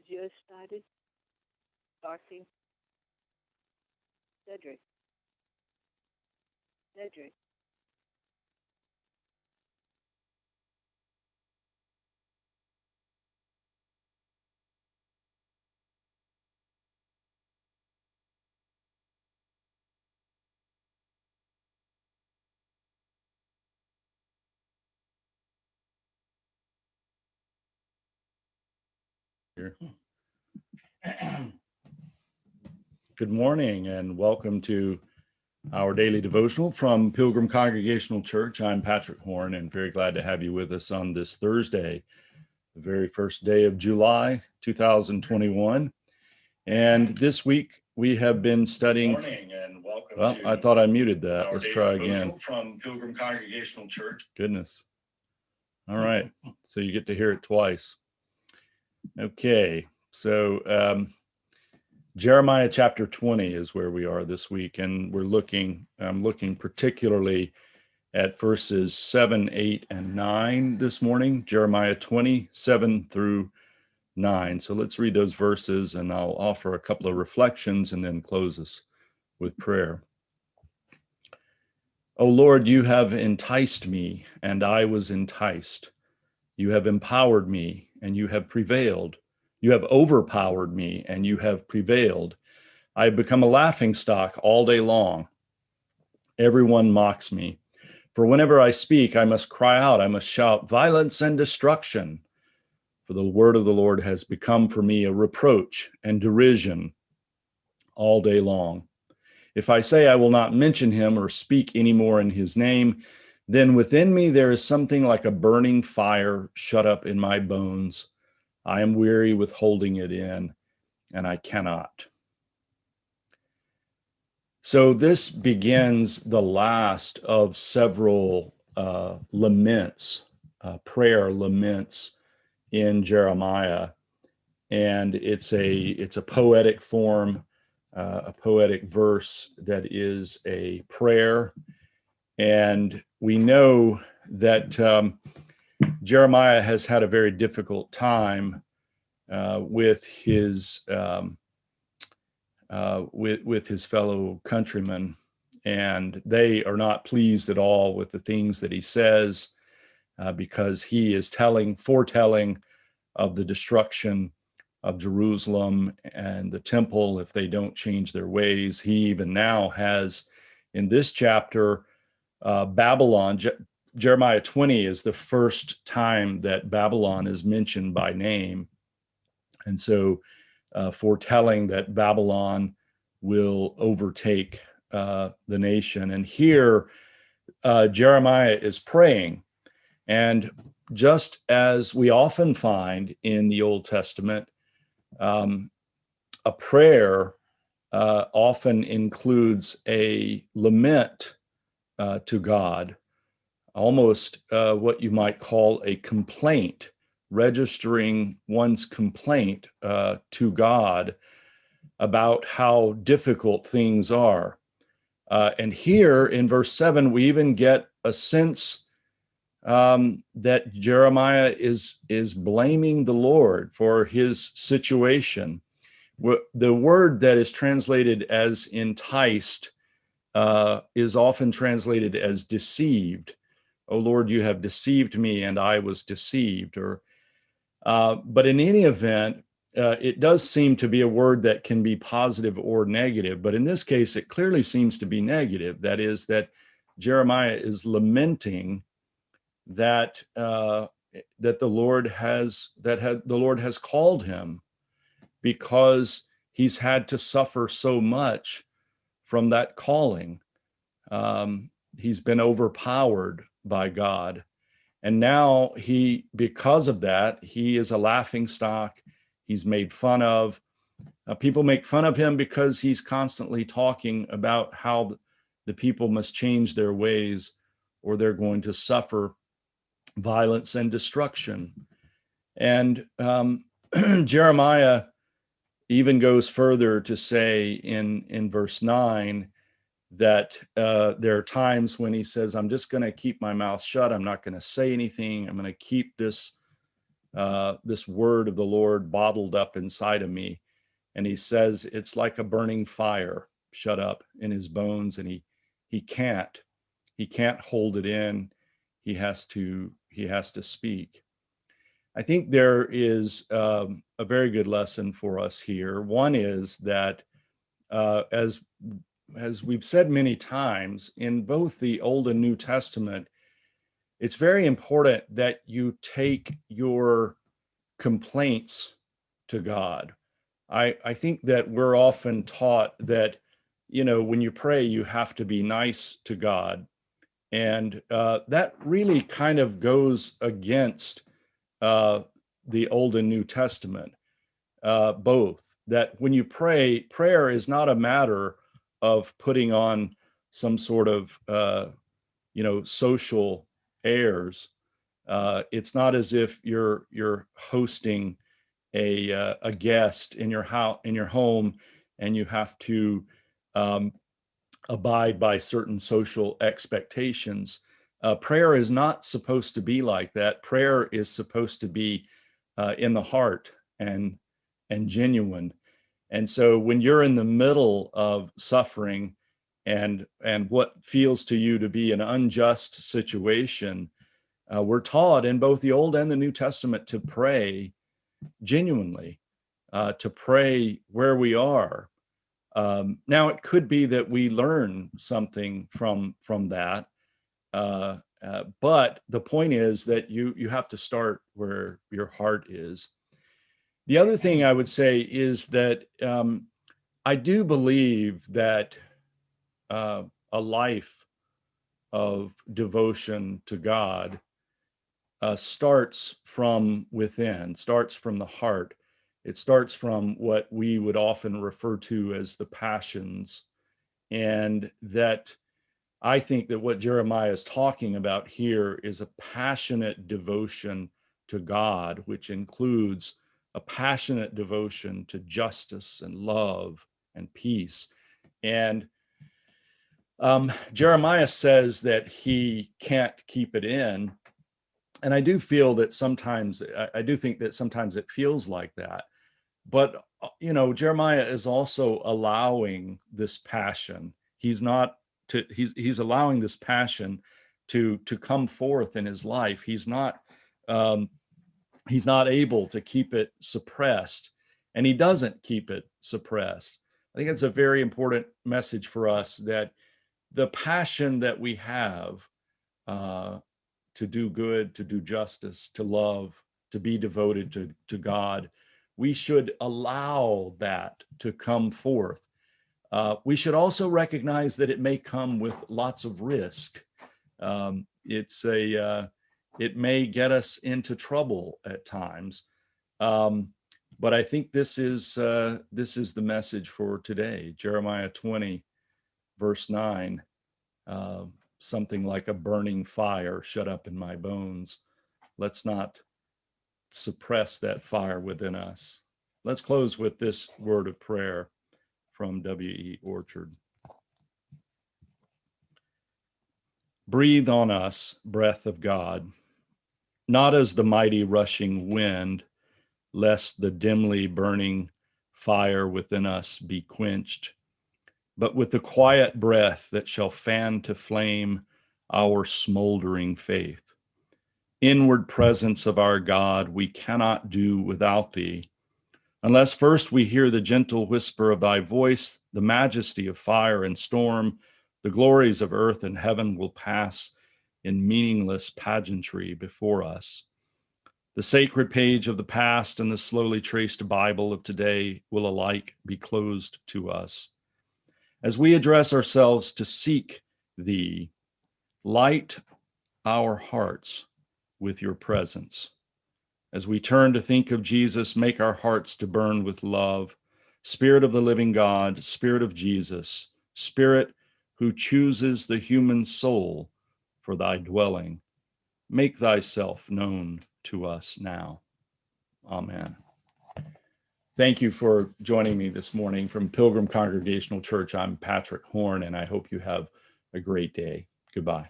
just started. Darcy, Cedric, Cedric. Here. Good morning and welcome to our daily devotional from Pilgrim Congregational Church. I'm Patrick Horn and very glad to have you with us on this Thursday, the very first day of July 2021. And this week we have been studying. Good morning and welcome. Well, I thought I muted that. Let's try again. From Pilgrim Congregational Church. Goodness. All right. So you get to hear it twice. Okay. So Jeremiah chapter 20 is where we are this week, and I'm looking particularly at verses 7, 8, and 9 this morning, Jeremiah 20, 7 through 9. So let's read those verses, and I'll offer a couple of reflections and then close us with prayer. O Lord, you have enticed me, and I was enticed. You have empowered me, and you have prevailed. You have overpowered me, and you have prevailed. I have become a laughingstock all day long. Everyone mocks me. For whenever I speak, I must cry out, I must shout violence and destruction. For the word of the Lord has become for me a reproach and derision all day long. If I say I will not mention him or speak any more in his name, then within me there is something like a burning fire shut up in my bones. I am weary with holding it in, and I cannot. So this begins the last of several laments, prayer laments in Jeremiah, and it's a poetic form, a poetic verse that is a prayer, and we know that Jeremiah has had a very difficult time with his fellow countrymen, and they are not pleased at all with the things that he says, because he is foretelling of the destruction of Jerusalem and the temple if they don't change their ways. He even now has, in this chapter, Babylon. Jeremiah 20 is the first time that Babylon is mentioned by name, and so foretelling that Babylon will overtake the nation. And here, Jeremiah is praying. And just as we often find in the Old Testament, a prayer often includes a lament to God, almost what you might call a complaint, registering one's complaint to God about how difficult things are. And here in verse 7, we even get a sense that Jeremiah is blaming the Lord for his situation. The word that is translated as enticed is often translated as deceived. O Lord, you have deceived me, and I was deceived. But in any event, it does seem to be a word that can be positive or negative. But in this case, it clearly seems to be negative. That is, that Jeremiah is lamenting that the Lord has called him, because he's had to suffer so much from that calling. He's been overpowered by God. And now because of that, he is a laughingstock. He's made fun of. People make fun of him because he's constantly talking about how the people must change their ways or they're going to suffer violence and destruction. And Jeremiah even goes further to say in verse 9 that there are times when he says, I'm just going to keep my mouth shut. I'm not going to say anything. I'm going to keep this this word of the Lord bottled up inside of me. And he says it's like a burning fire shut up in his bones, and he can't hold it in. He has to speak. I think there is a very good lesson for us here. One is that as we've said many times, in both the Old and New Testament, it's very important that you take your complaints to God. I think that we're often taught that, when you pray, you have to be nice to God. And that really kind of goes against the Old and New Testament, both. That when you pray, prayer is not a matter of putting on some sort of, social airs. It's not as if you're hosting a guest in your house, in your home, and you have to um, abide by certain social expectations. Prayer is not supposed to be like that. Prayer is supposed to be in the heart and genuine. And so when you're in the middle of suffering and what feels to you to be an unjust situation, we're taught in both the Old and the New Testament to pray genuinely, to pray where we are. Now, it could be that we learn something from that, but the point is that you have to start where your heart is. The other thing I would say is that I do believe that a life of devotion to God starts from within, starts from the heart. It starts from what we would often refer to as the passions. And that I think that what Jeremiah is talking about here is a passionate devotion to God, which includes a passionate devotion to justice and love and peace. And Jeremiah says that he can't keep it in. And I do feel that sometimes, I do think that sometimes it feels like that. But, Jeremiah is also allowing this passion. He's allowing this passion to come forth in his life. He's not able to keep it suppressed, and he doesn't keep it suppressed. I think it's a very important message for us that the passion that we have to do good, to do justice, to love, to be devoted to God, we should allow that to come forth. We should also recognize that it may come with lots of risk. It may get us into trouble at times. But I think this is the message for today. Jeremiah 20, verse 9. Something like a burning fire shut up in my bones. Let's not suppress that fire within us. Let's close with this word of prayer from W.E. Orchard. Breathe on us, breath of God, not as the mighty rushing wind, lest the dimly burning fire within us be quenched, but with the quiet breath that shall fan to flame our smoldering faith. Inward presence of our God, we cannot do without thee, unless first we hear the gentle whisper of thy voice. The majesty of fire and storm, the glories of earth and heaven will pass in meaningless pageantry before us. The sacred page of the past and the slowly traced Bible of today will alike be closed to us. As we address ourselves to seek thee, light our hearts with your presence. As we turn to think of Jesus, make our hearts to burn with love. Spirit of the living God, Spirit of Jesus, Spirit who chooses the human soul for thy dwelling, make thyself known to us now. Amen. Thank you for joining me this morning from Pilgrim Congregational Church. I'm Patrick Horn, and I hope you have a great day. Goodbye.